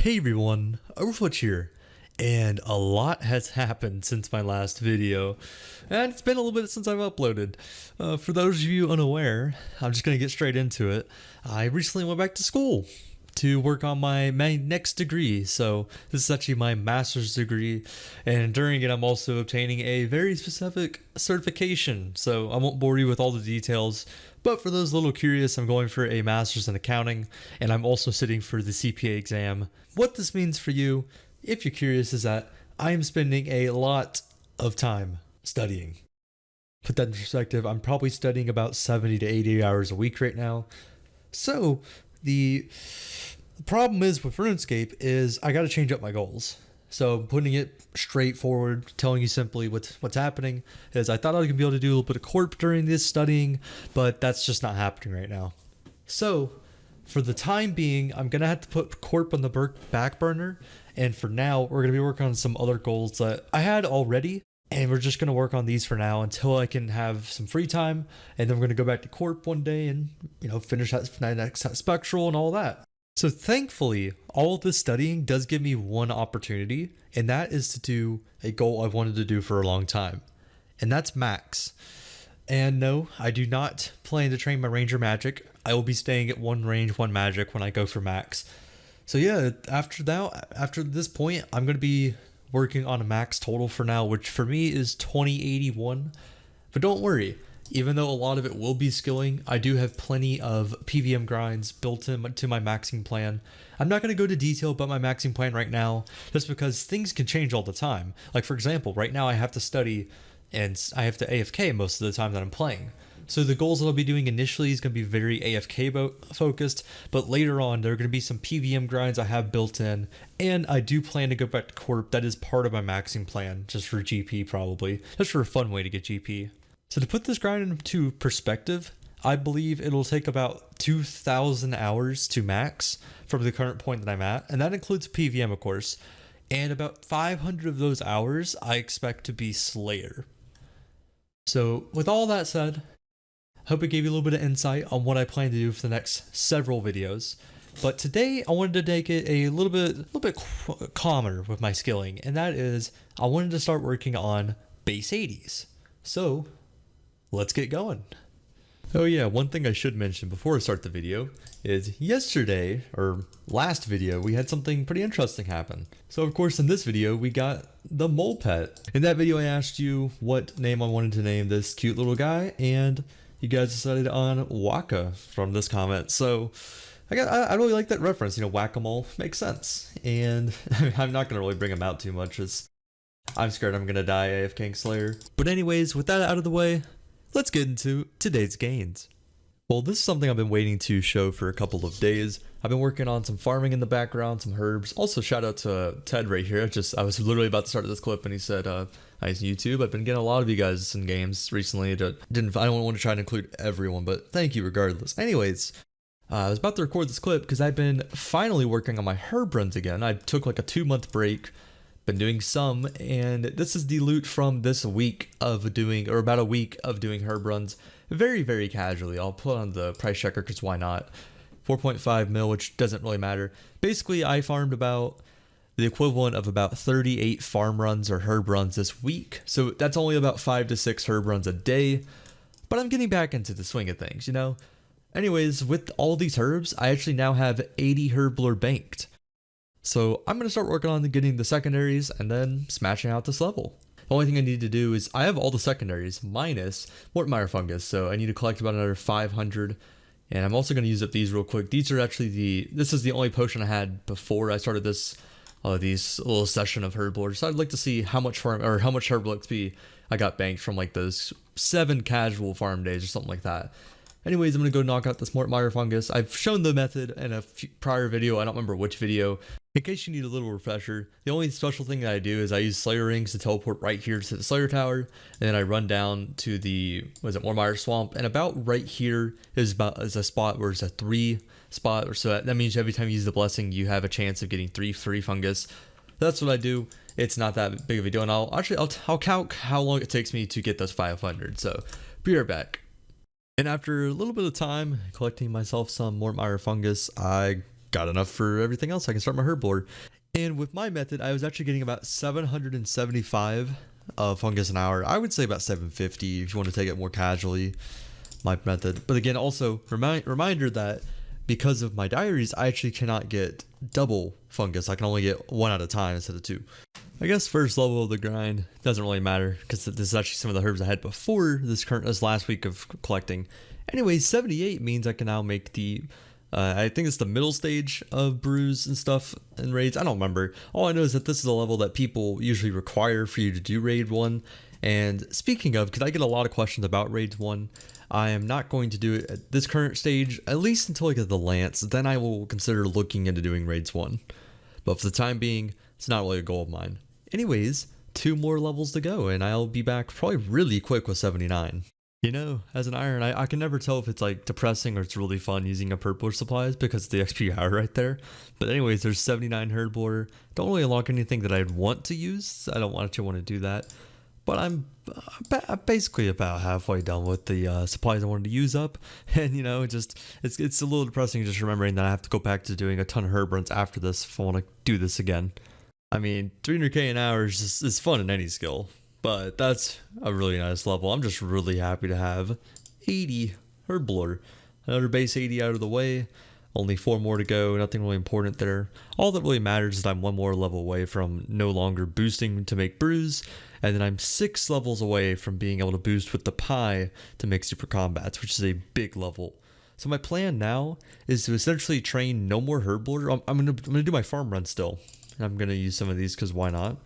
Hey everyone, Overfletch here, and a lot has happened since my last video, and it's been a little bit since I've uploaded. For those of you unaware, I'm just going to get straight into it. I recently went back to school to work on my next degree, so this is actually my master's degree, and during it I'm also obtaining a very specific certification, so I won't bore you with all the details. But for those a little curious, I'm going for a master's in accounting, and I'm also sitting for the CPA exam. What this means for you, if you're curious, is that I am spending a lot of time studying. Put that in perspective, I'm probably studying about 70 to 80 hours a week right now. So the problem is with RuneScape is I got to change up my goals. So putting it straightforward, telling you simply what's happening is I thought I was going to be able to do a little bit of corp during this studying, but that's just not happening right now. So for the time being, I'm going to have to put corp on the back burner. And for now, we're going to be working on some other goals that I had already. And we're just going to work on these for now until I can have some free time. And then we're going to go back to corp one day and, finish that next spectral and all that. So thankfully, all of this studying does give me one opportunity, and that is to do a goal I've wanted to do for a long time, and that's max. And no, I do not plan to train my ranger magic. I will be staying at one range, one magic when I go for max. So yeah, after this point, I'm going to be working on a max total for now, which for me is 2081. But don't worry. Even though a lot of it will be skilling, I do have plenty of PVM grinds built into my maxing plan. I'm not going to go to detail about my maxing plan right now, just because things can change all the time. Like for example, right now I have to study and I have to AFK most of the time that I'm playing. So the goals that I'll be doing initially is going to be very AFK focused, but later on there are going to be some PVM grinds I have built in, and I do plan to go back to corp. That is part of my maxing plan, just for GP probably, just for a fun way to get GP. So to put this grind into perspective, I believe it'll take about 2,000 hours to max from the current point that I'm at, and that includes PVM of course, and about 500 of those hours I expect to be Slayer. So with all that said, I hope it gave you a little bit of insight on what I plan to do for the next several videos. But today I wanted to take it a little bit calmer with my skilling, and that is I wanted to start working on base 80s. So let's get going. Oh yeah, one thing I should mention before I start the video is yesterday, or last video, we had something pretty interesting happen. So of course in this video we got the mole pet. In that video I asked you what name I wanted to name this cute little guy, and you guys decided on Waka from this comment. So I really like that reference, whack-a-mole makes sense. And I'm not gonna really bring him out too much as I'm scared I'm gonna die AFKing Slayer. But anyways, with that out of the way, let's get into today's gains. Well, this is something I've been waiting to show for a couple of days. I've been working on some farming in the background, some herbs. Also, shout out to Ted right here. I was literally about to start this clip and he said, nice YouTube. I've been getting a lot of you guys in games recently. I don't want to try to include everyone, but thank you regardless. Anyways, I was about to record this clip because I've been finally working on my herb runs again. I took like a 2-month break. Been doing some, and this is the loot from this week of doing, or about a week of doing herb runs very, very casually. I'll put on the price checker because why not? 4.5 mil, which doesn't really matter. Basically, I farmed about the equivalent of about 38 farm runs or herb runs this week. So that's only about 5 to 6 herb runs a day, but I'm getting back into the swing of things, Anyways, with all these herbs, I actually now have 80 Herblore banked. So I'm going to start working on getting the secondaries and then smashing out this level. The only thing I need to do is I have all the secondaries minus Mortmire fungus. So I need to collect about another 500. And I'm also going to use up these real quick. These are actually this is the only potion I had before I started this, these little session of Herblore. So I'd like to see how much herb XP I got banked from like those 7 casual farm days or something like that. Anyways, I'm going to go knock out this Mortmire fungus. I've shown the method in a prior video. I don't remember which video. In case you need a little refresher, the only special thing that I do is I use Slayer rings to teleport right here to the Slayer tower, and then I run down to the Mortmire swamp, and about right here is a spot where it's a 3 spot, so that means every time you use the blessing you have a chance of getting 3 free fungus. That's what I do. It's not that big of a deal, and I'll count how long it takes me to get those 500. So be right back. And after a little bit of time collecting myself some Mortmire fungus, I got enough for everything else. I can start my Herblore. And with my method, I was actually getting about 775 fungus an hour. I would say about 750 if you want to take it more casually, my method. But again, also reminder that because of my diaries, I actually cannot get double fungus. I can only get one at a time instead of two. I guess first level of the grind doesn't really matter because this is actually some of the herbs I had before this last week of collecting. Anyways, 78 means I can now make the I think it's the middle stage of brews and stuff in raids. I don't remember. All I know is that this is a level that people usually require for you to do raid 1. And speaking of, because I get a lot of questions about raids 1, I am not going to do it at this current stage, at least until I get the Lance. Then I will consider looking into doing raids 1. But for the time being, it's not really a goal of mine. Anyways, 2 more levels to go, and I'll be back probably really quick with 79. You know, as an iron, I can never tell if it's like depressing or it's really fun using a Herblore supplies because of the XP hour right there. But anyways, there's 79 Herblore. Don't really unlock anything that I'd want to use. I don't actually want to do that. But I'm basically about halfway done with the supplies I wanted to use up. And you know, it's a little depressing just remembering that I have to go back to doing a ton of herb runs after this if I want to do this again. I mean, 300k an hour is fun in any skill. But that's a really nice level. I'm just really happy to have 80 Herblore. Another base 80 out of the way. Only 4 more to go. Nothing really important there. All that really matters is that I'm 1 more level away from no longer boosting to make brews. And then I'm 6 levels away from being able to boost with the pie to make super combats, which is a big level. So my plan now is to essentially train no more Herblore. I'm gonna do my farm run still. And I'm gonna use some of these because why not?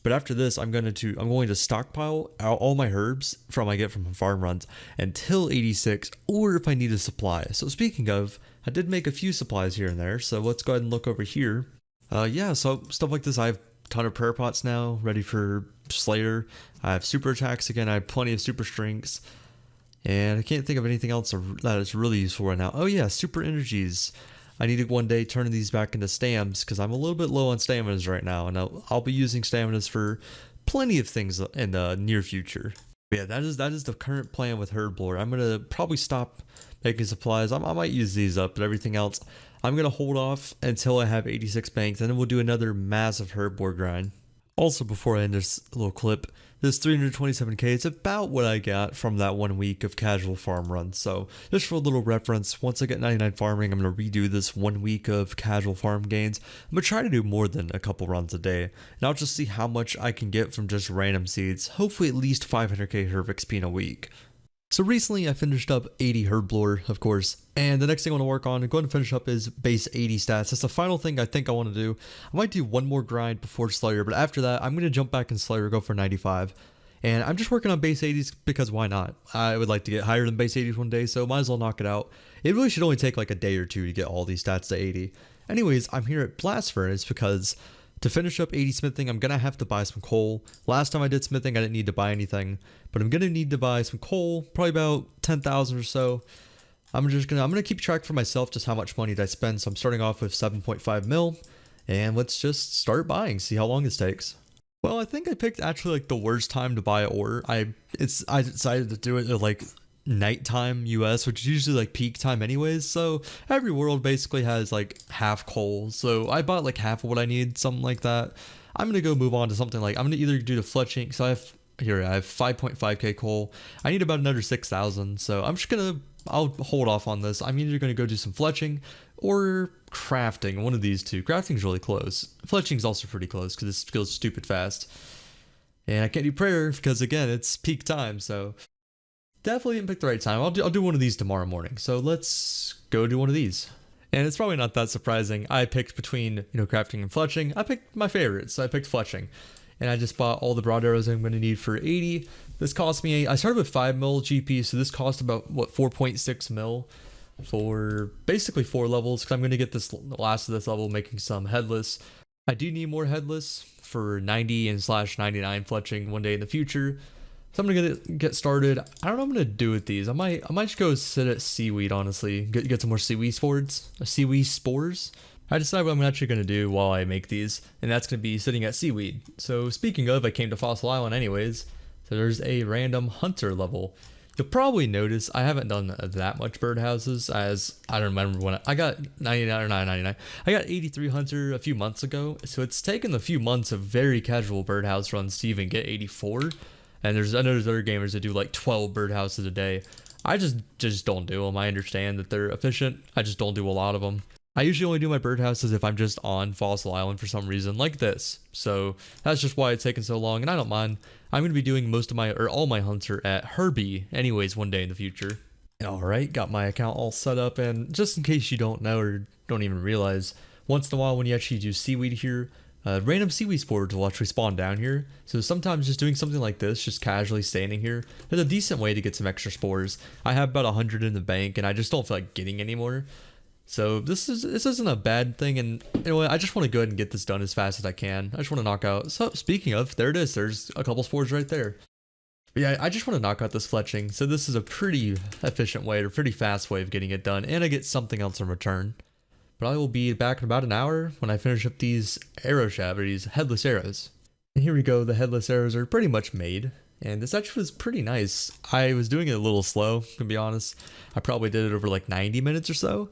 But after this, I'm going to stockpile all my herbs from I get from farm runs until 86, or if I need a supply. So speaking of, I did make a few supplies here and there. So let's go ahead and look over here. Yeah, so stuff like this. I have a ton of prayer pots now ready for Slayer. I have super attacks again. I have plenty of super strengths. And I can't think of anything else that is really useful right now. Oh yeah, super energies. I need to one day turn these back into stams because I'm a little bit low on staminas right now, and I'll be using staminas for plenty of things in the near future. But yeah, that is the current plan with Herblore. I'm gonna probably stop making supplies. I might use these up, but everything else I'm gonna hold off until I have 86 banks, and then we'll do another massive Herblore grind. Also, before I end this little clip, this 327k is about what I got from that 1 week of casual farm runs. So just for a little reference, once I get 99 farming, I'm going to redo this 1 week of casual farm gains. I'm going to try to do more than a couple runs a day, and I'll just see how much I can get from just random seeds. Hopefully at least 500k herb XP in a week. So recently I finished up 80 Herblore, of course, and the next thing I want to work on and go ahead and finish up is base 80 stats. That's the final thing I think I want to do. I might do 1 more grind before Slayer, but after that I'm going to jump back in Slayer, go for 95. And I'm just working on base 80s because why not? I would like to get higher than base 80s one day, so might as well knock it out. It really should only take like a day or 2 to get all these stats to 80. Anyways, I'm here at Blast Furnace because to finish up 80 smithing, I'm going to have to buy some coal. Last time I did smithing, I didn't need to buy anything, but I'm going to need to buy some coal, probably about 10,000 or so. I'm going to keep track for myself just how much money did I spend. So I'm starting off with 7.5 mil, and let's just start buying, see how long this takes. Well, I think I picked actually like the worst time to buy ore. I decided to do it at like nighttime US, which is usually like peak time anyways. So every world basically has like half coal. So I bought like half of what I need, something like that. I'm gonna go move on to something like I'm gonna either do the Fletching. So I have 5.5k coal. I need about another 6,000. So I'll hold off on this. I'm either gonna go do some Fletching or crafting, one of these two. Crafting's really close. Fletching's also pretty close because it goes stupid fast. And I can't do prayer because again, it's peak time, so definitely didn't pick the right time. I'll do one of these tomorrow morning. So let's go do one of these. And it's probably not that surprising. I picked between, crafting and Fletching. I picked my favorites, so I picked Fletching. And I just bought all the broad arrows I'm going to need for 80. This cost me, I started with 5 mil GP, so this cost about, 4.6 mil for basically 4 levels, because I'm going to get the last of this level making some headless. I do need more headless for 90 and /99 Fletching one day in the future. So I'm going to get started. I don't know what I'm going to do with these. I might just go sit at seaweed, honestly. Get some more seaweed spores. I decided what I'm actually going to do while I make these, and that's going to be sitting at seaweed. So speaking of, I came to Fossil Island anyways. So there's a random hunter level. You'll probably notice I haven't done that much birdhouses, as I don't remember when I got 99 or 999. I got 83 Hunter a few months ago, so it's taken a few months of very casual birdhouse runs to even get 84. And I know there's other gamers that do like 12 birdhouses a day. I just don't do them. I understand that they're efficient. I just don't do a lot of them. I usually only do my birdhouses if I'm just on Fossil Island for some reason, like this. So that's just why it's taken so long, and I don't mind. I'm going to be doing most of my, or all my hunter at Herbie anyways one day in the future. Alright, got my account all set up, and just in case you don't know or don't even realize, once in a while when you actually do seaweed here, random seaweed spores will actually spawn down here. So sometimes just doing something like this, just casually standing here, is a decent way to get some extra spores. I have about 100 in the bank, and I just don't feel like getting any more. So this isn't a bad thing, and anyway, I just want to go ahead and get this done as fast as I can. I just want to knock out. So speaking of, there it is. There's a couple spores right there. But yeah, I just want to knock out this fletching. So this is a pretty efficient way, or pretty fast way of getting it done, and I get something else in return. But I will be back in about an hour when I finish up these arrow shafts, or these headless arrows. And here we go. The headless arrows are pretty much made. And this actually was pretty nice. I was doing it a little slow, to be honest. I probably did it over like 90 minutes or so.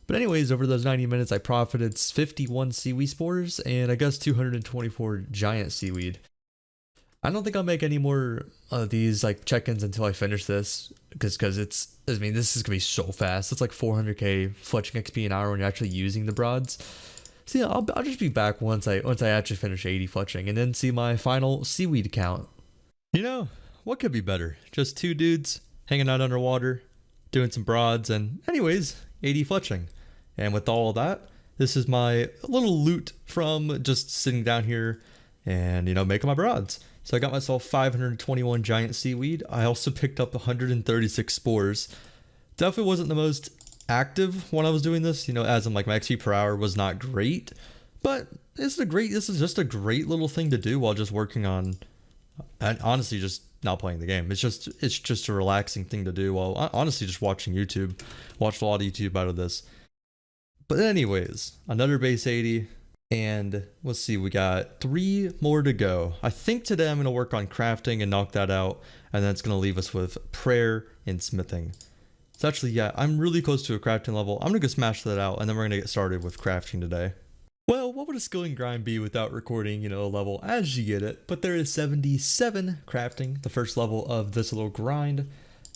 But anyways, over those 90 minutes, I profited 51 seaweed spores and I guess 224 giant seaweed. I don't think I'll make any more of these like check-ins until I finish this, because I mean, this is gonna be so fast. It's like 400k fletching XP an hour when you're actually using the broads. So yeah, I'll just be back once I actually finish 80 fletching and then see my final seaweed count. You know, what could be better? Just two dudes hanging out underwater, doing some broads, and anyways, 80 fletching. And with all of that, this is my little loot from just sitting down here and, you know, making my broads. So I got myself 521 giant seaweed. I also picked up 136 spores. Definitely wasn't the most active when I was doing this, you know, as in like my XP per hour was not great, but this is just a great little thing to do while just working on, and honestly just not playing the game. It's just a relaxing thing to do while honestly just watching YouTube. Watched a lot of YouTube out of this. But anyways, another base 80, and let's see, we got 3 more to go. I think today I'm going to work on crafting and knock that out, and then it's going to leave us with prayer and smithing. So actually, yeah, I'm really close to a crafting level. I'm going to go smash that out, and then we're going to get started with crafting today. Well, what would a skilling grind be without recording, you know, a level as you get it? But there is 77 crafting, the first level of this little grind.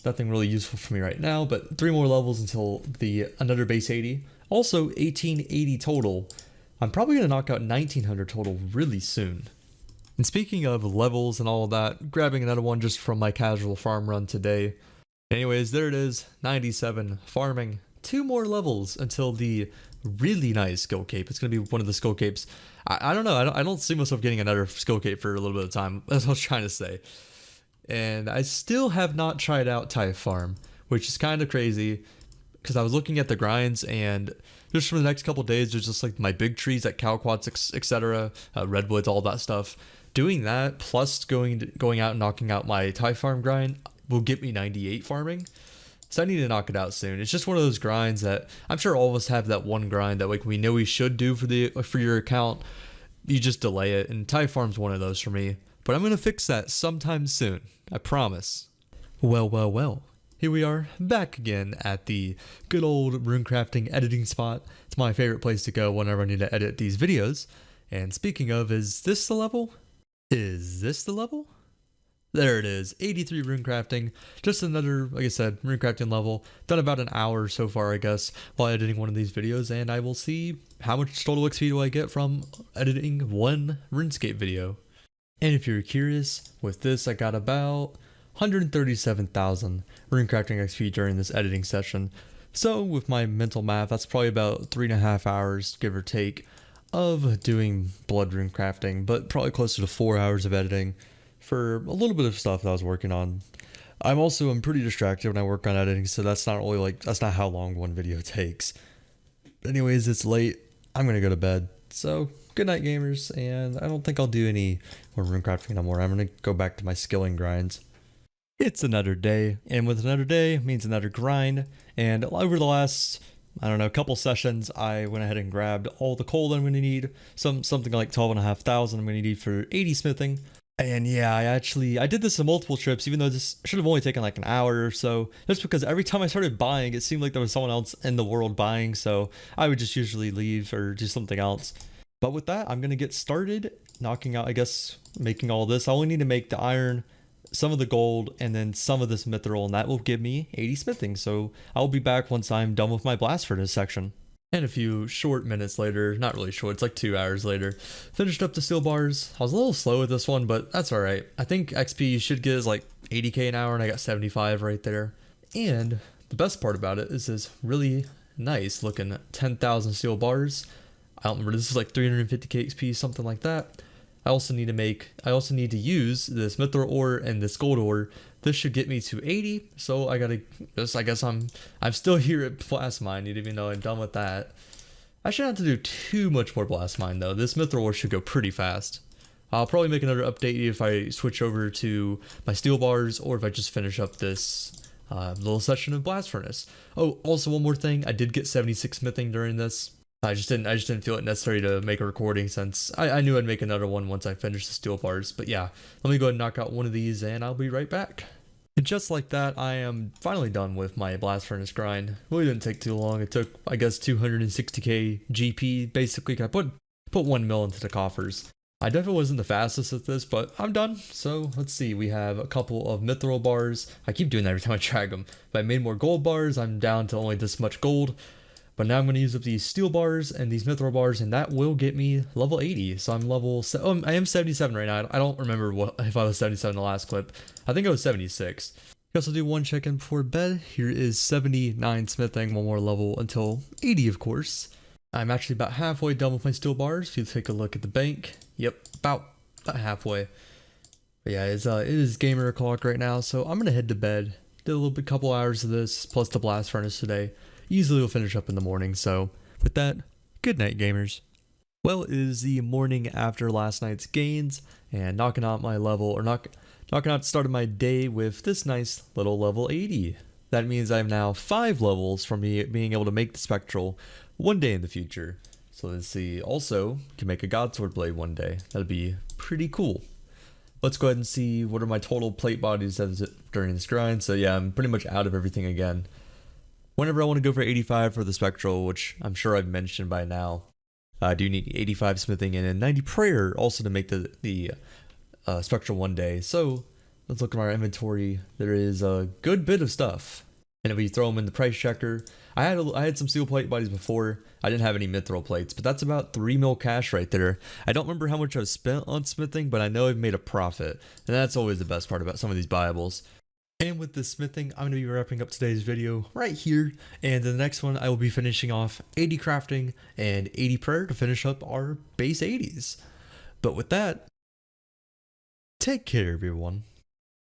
Nothing really useful for me right now, but 3 more levels until another base 80. Also 1880 total. I'm probably going to knock out 1900 total really soon. And speaking of levels and all of that, grabbing another one just from my casual farm run today. Anyways, there it is, 97 farming. 2 more levels until the really nice skill cape. It's going to be one of the skill capes. I don't know. I don't see myself getting another skill cape for a little bit of time. That's what I was trying to say. And I still have not tried out Type Farm, which is kind of crazy because I was looking at the grinds, and just for the next couple days, there's just like my big trees like Calquats, etc., redwoods, all that stuff. Doing that plus going out and knocking out my Type Farm grind will get me 98 farming. So I need to knock it out soon. It's just one of those grinds that I'm sure all of us have, that one grind that like we know we should do for your account. You just delay it, and Type Farm's one of those for me. But I'm going to fix that sometime soon. I promise. Well. Here we are, back again at the good old runecrafting editing spot. It's my favorite place to go whenever I need to edit these videos. And speaking of, is this the level? Is this the level? There it is, 83 runecrafting. Just another, like I said, runecrafting level. Done about an hour so far, I guess, while editing one of these videos. And I will see how much total XP do I get from editing one RuneScape video. And if you're curious, with this I got about 137,000 runecrafting XP during this editing session. So with my mental math, that's probably about 3.5 hours, give or take, of doing blood runecrafting, but probably closer to 4 hours of editing for a little bit of stuff that I was working on. I'm pretty distracted when I work on editing, so that's not really that's not how long one video takes. Anyways, it's late. I'm gonna go to bed. So good night, gamers, and I don't think I'll do any more runecrafting no more. I'm gonna go back to my skilling grinds. It's another day, and with another day means another grind. And over the last, I don't know, couple sessions, I went ahead and grabbed all the coal that I'm going to need. Something like 12,500 I'm going to need for 80 smithing. And yeah, I did this in multiple trips, even though this should have only taken like an hour or so, just because every time I started buying, it seemed like there was someone else in the world buying, so I would just usually leave or do something else. But with that, I'm gonna get started knocking out, I guess, making all this. I only need to make the iron, some of the gold, and then some of this mithril, and that will give me 80 smithing. So I'll be back once I'm done with my blast furnace section. And a few short minutes later, not really short, it's like 2 hours later, finished up the steel bars. I was a little slow with this one, but that's alright. I think XP you should get is like 80k an hour, and I got 75 right there. And the best part about it is this really nice looking 10,000 steel bars. I don't remember, this is like 350k XP, something like that. I also need to use this mithril ore and this gold ore. This should get me to 80, so I guess I'm still here at blast mine, even though I'm done with that. I shouldn't have to do too much more blast mine though. This mithril ore should go pretty fast. I'll probably make another update if I switch over to my steel bars, or if I just finish up this little section of blast furnace. Oh, also one more thing, I did get 76 smithing during this. I just didn't feel it necessary to make a recording, since I knew I'd make another one once I finished the steel bars. But yeah, let me go ahead and knock out one of these and I'll be right back. And just like that, I am finally done with my blast furnace grind. Really didn't take too long. It took, I guess, 260k GP basically. I put 1 mil into the coffers. I definitely wasn't the fastest at this, but I'm done. So let's see, we have a couple of mithril bars. I keep doing that every time I drag them. If I made more gold bars, I'm down to only this much gold. But now I'm going to use up these steel bars and these mithril bars, and that will get me level 80. So I'm I am 77 right now. I don't remember if I was 77 in the last clip. I think I was 76. I guess I'll do one check-in before bed. Here is 79 smithing, one more level until 80, of course. I'm actually about halfway done with my steel bars. If you take a look at the bank, yep, about halfway. But yeah, it is gamer o'clock right now, so I'm going to head to bed. Did a couple hours of this, plus the blast furnace today. Easily will finish up in the morning, so with that, good night, gamers. Well, it is the morning after last night's gains, and knocking out the start of my day with this nice little level 80. That means I'm now 5 levels from being able to make the spectral one day in the future. So let's see, also can make a godsword blade one day. That'd be pretty cool. Let's go ahead and see what are my total plate bodies during this grind. So yeah, I'm pretty much out of everything again. Whenever I want to go for 85 for the spectral, which I'm sure I've mentioned by now, I do need 85 smithing and 90 prayer also to make the spectral one day. So let's look at our inventory. There is a good bit of stuff, and if we throw them in the price checker, I had some steel plate bodies before. I didn't have any mithril plates, but that's about 3 mil cash right there. I don't remember how much I've spent on smithing, but I know I've made a profit, and that's always the best part about some of these buyables. And with this smithing, I'm going to be wrapping up today's video right here. And in the next one, I will be finishing off 80 crafting and 80 prayer to finish up our base 80s. But with that, take care, everyone.